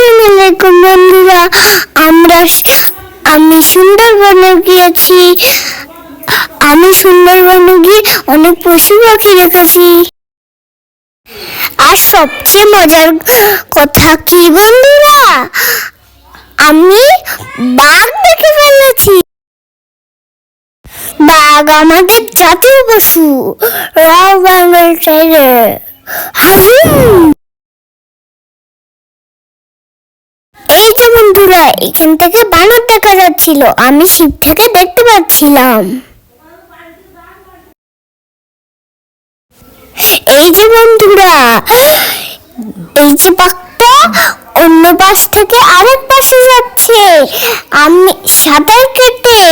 আসসালামু আলাইকুম বন্ধুরা, আমি সুন্দরবনে গিয়েছি। আমি সুন্দরবনে গিয়ে অনেক পশু পাখি দেখেছি। আর সবচেয়ে মজার কথা কি বন্ধুরা, আমি বাঘ দেখে ফেলেছি। বাঘ আমাদের জাতীয় পশু, রয়্যাল বেঙ্গল টাইগার। এই যে বন্ধুরা, এখান থেকে বানর দেখা যাচ্ছিল, আমি শিপ থেকে দেখতে পাচ্ছিলাম। এই যে বন্ধুরা, এই যে বাঘটা অন্য পাশ থেকে আরেক পাশে যাচ্ছে, আমি সাঁতার কেটে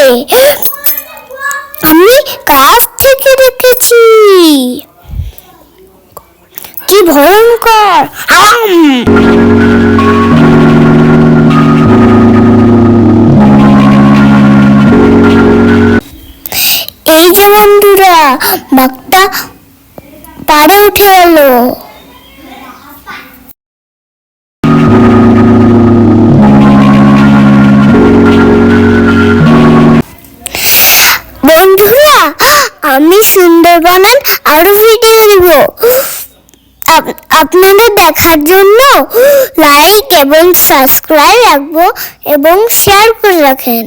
আমি কাছ থেকে দেখেছি। কি ভয়ঙ্কর! এই যে বন্ধুরা, বাঘটা পাড়ে উঠে এলো। বন্ধুরা, আমি সুন্দরবনের আরো ভিডিও দিব। আপনাদের দেখার জন্য লাইক এবং সাবস্ক্রাইব রাখবো এবং শেয়ার করে রাখেন।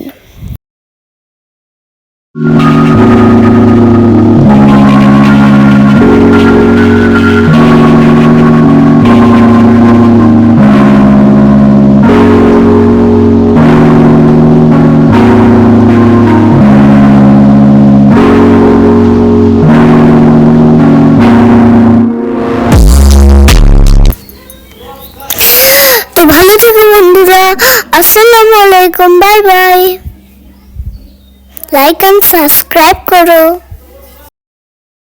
তো ভালো থেকো বন্ধুরা, আসসালামু আলাইকুম, bye bye. Like and subscribe করো।